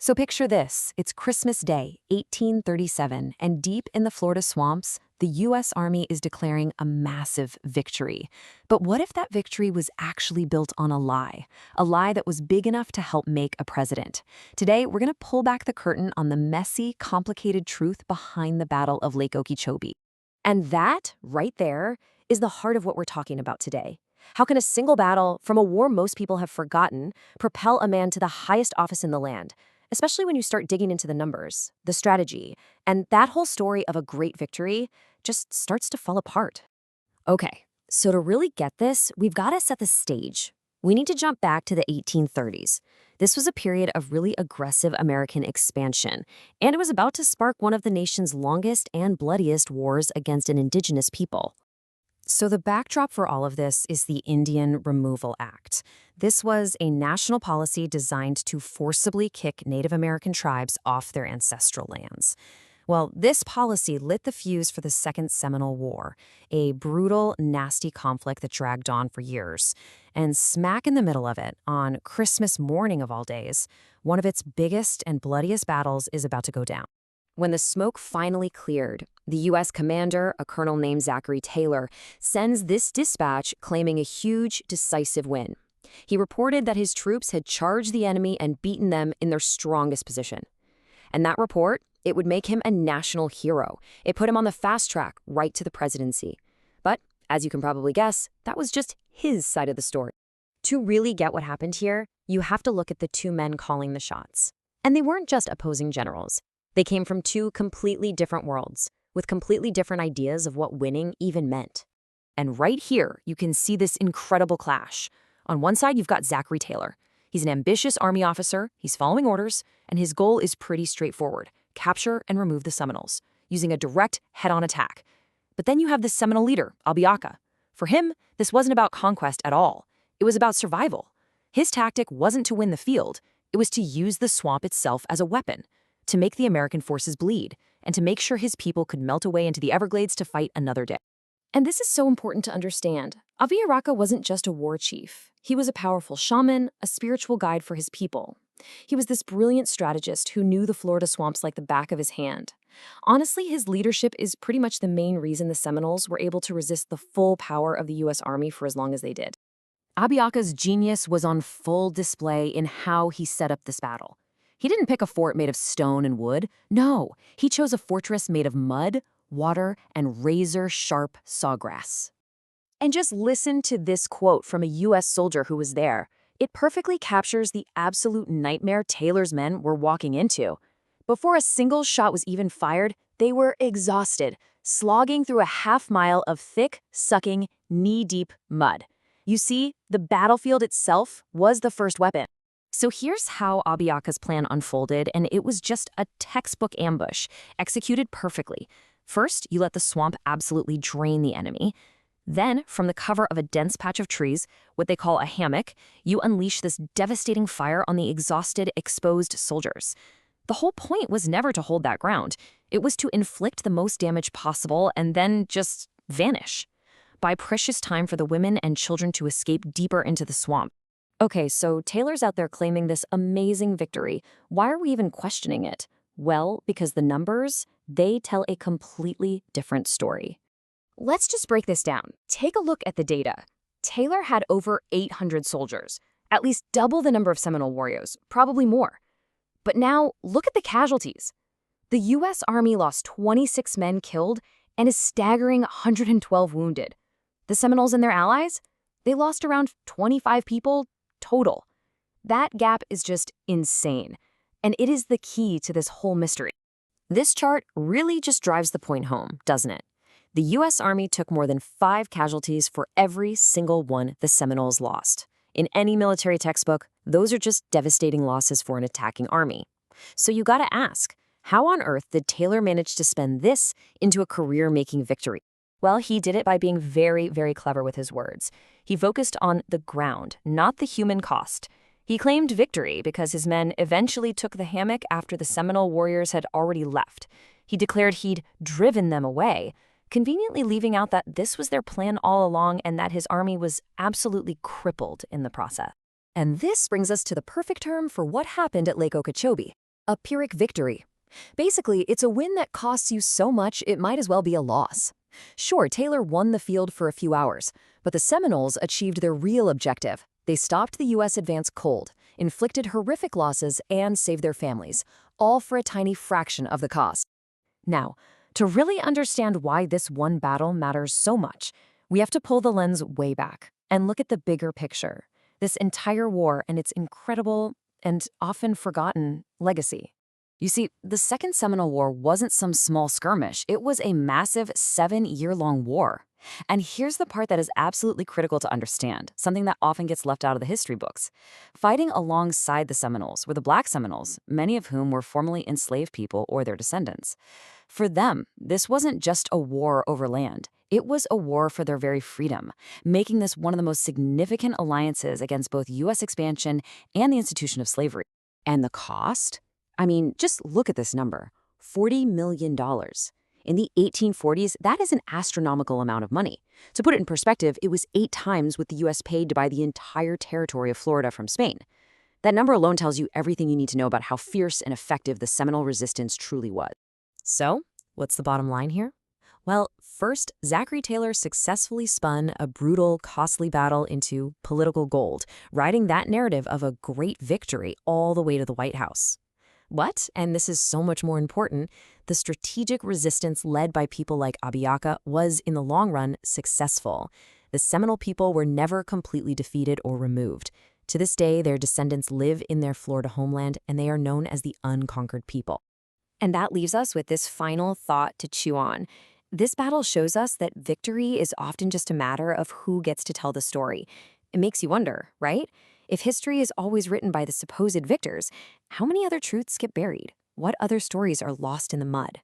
So picture this. It's Christmas Day, 1837, and deep in the Florida swamps, the U.S. Army is declaring a massive victory. But what if that victory was actually built on a lie? A lie that was big enough to help make a president. Today, we're going to pull back the curtain on the messy, complicated truth behind the Battle of Lake Okeechobee. And that, right there, is the heart of what we're talking about today. How can a single battle, from a war most people have forgotten, propel a man to the highest office in the land? Especially when you start digging into the numbers, the strategy, and that whole story of a great victory just starts to fall apart. Okay, so to really get this, we've got to set the stage. We need to jump back to the 1830s. This was a period of really aggressive American expansion, and it was about to spark one of the nation's longest and bloodiest wars against an indigenous people. So the backdrop for all of this is the Indian Removal Act. This was a national policy designed to forcibly kick Native American tribes off their ancestral lands. Well, this policy lit the fuse for the Second Seminole War, a brutal, nasty conflict that dragged on for years. And smack in the middle of it, on Christmas morning of all days, one of its biggest and bloodiest battles is about to go down. When the smoke finally cleared, the U.S. commander, a colonel named Zachary Taylor, sends this dispatch claiming a huge, decisive win. He reported that his troops had charged the enemy and beaten them in their strongest position. And that report, it would make him a national hero. It put him on the fast track right to the presidency. But, as you can probably guess, that was just his side of the story. To really get what happened here, you have to look at the two men calling the shots. And they weren't just opposing generals. They came from two completely different worlds, with completely different ideas of what winning even meant. And right here, you can see this incredible clash. On one side, you've got Zachary Taylor. He's an ambitious Army officer, he's following orders, and his goal is pretty straightforward: capture and remove the Seminoles, using a direct, head-on attack. But then you have the Seminole leader, Abiaka. For him, this wasn't about conquest at all. It was about survival. His tactic wasn't to win the field, it was to use the swamp itself as a weapon, to make the American forces bleed, and to make sure his people could melt away into the Everglades to fight another day. And this is so important to understand. Abiaka wasn't just a war chief. He was a powerful shaman, a spiritual guide for his people. He was this brilliant strategist who knew the Florida swamps like the back of his hand. Honestly, his leadership is pretty much the main reason the Seminoles were able to resist the full power of the U.S. Army for as long as they did. Abiaka's genius was on full display in how he set up this battle. He didn't pick a fort made of stone and wood. No, he chose a fortress made of mud, water, and razor-sharp sawgrass. And just listen to this quote from a U.S. soldier who was there. It perfectly captures the absolute nightmare Taylor's men were walking into. Before a single shot was even fired, they were exhausted, slogging through a half-mile of thick, sucking, knee-deep mud. You see, the battlefield itself was the first weapon. So here's how Abiaka's plan unfolded, and it was just a textbook ambush, executed perfectly. First, you let the swamp absolutely drain the enemy. Then, from the cover of a dense patch of trees, what they call a hammock, you unleash this devastating fire on the exhausted, exposed soldiers. The whole point was never to hold that ground. It was to inflict the most damage possible and then just vanish. Buy precious time for the women and children to escape deeper into the swamp. Okay, so Taylor's out there claiming this amazing victory. Why are we even questioning it? Well, because the numbers, they tell a completely different story. Let's just break this down. Take a look at the data. Taylor had over 800 soldiers, at least double the number of Seminole warriors, probably more. But now, look at the casualties. The U.S. Army lost 26 men killed and a staggering 112 wounded. The Seminoles and their allies? They lost around 25 people total. That gap is just insane, and it is the key to this whole mystery. This chart really just drives the point home, doesn't it? The U.S. Army took more than 5 casualties for every single one the Seminoles lost. In any military textbook, those are just devastating losses for an attacking army. So you gotta ask, how on earth did Taylor manage to spin this into a career-making victory? Well, he did it by being very, very clever with his words. He focused on the ground, not the human cost. He claimed victory because his men eventually took the hammock after the Seminole warriors had already left. He declared he'd driven them away, conveniently leaving out that this was their plan all along and that his army was absolutely crippled in the process. And this brings us to the perfect term for what happened at Lake Okeechobee. A Pyrrhic victory. Basically, it's a win that costs you so much it might as well be a loss. Sure, Taylor won the field for a few hours, but the Seminoles achieved their real objective. They stopped the U.S. advance cold, inflicted horrific losses, and saved their families, all for a tiny fraction of the cost. Now, to really understand why this one battle matters so much, we have to pull the lens way back and look at the bigger picture, this entire war and its incredible and often forgotten legacy. You see, the Second Seminole War wasn't some small skirmish. It was a massive 7-year-long war. And here's the part that is absolutely critical to understand, something that often gets left out of the history books. Fighting alongside the Seminoles were the Black Seminoles, many of whom were formerly enslaved people or their descendants. For them, this wasn't just a war over land. It was a war for their very freedom, making this one of the most significant alliances against both U.S. expansion and the institution of slavery. And the cost? I mean, just look at this number, $40 million. In the 1840s, that is an astronomical amount of money. To put it in perspective, it was 8 times what the U.S. paid to buy the entire territory of Florida from Spain. That number alone tells you everything you need to know about how fierce and effective the Seminole resistance truly was. So, what's the bottom line here? Well, first, Zachary Taylor successfully spun a brutal, costly battle into political gold, riding that narrative of a great victory all the way to the White House. What, and this is so much more important, the strategic resistance led by people like Abiaka was, in the long run, successful. The Seminole people were never completely defeated or removed. To this day, their descendants live in their Florida homeland, and they are known as the unconquered people. And that leaves us with this final thought to chew on. This battle shows us that victory is often just a matter of who gets to tell the story. It makes you wonder, right? If history is always written by the supposed victors, how many other truths get buried? What other stories are lost in the mud?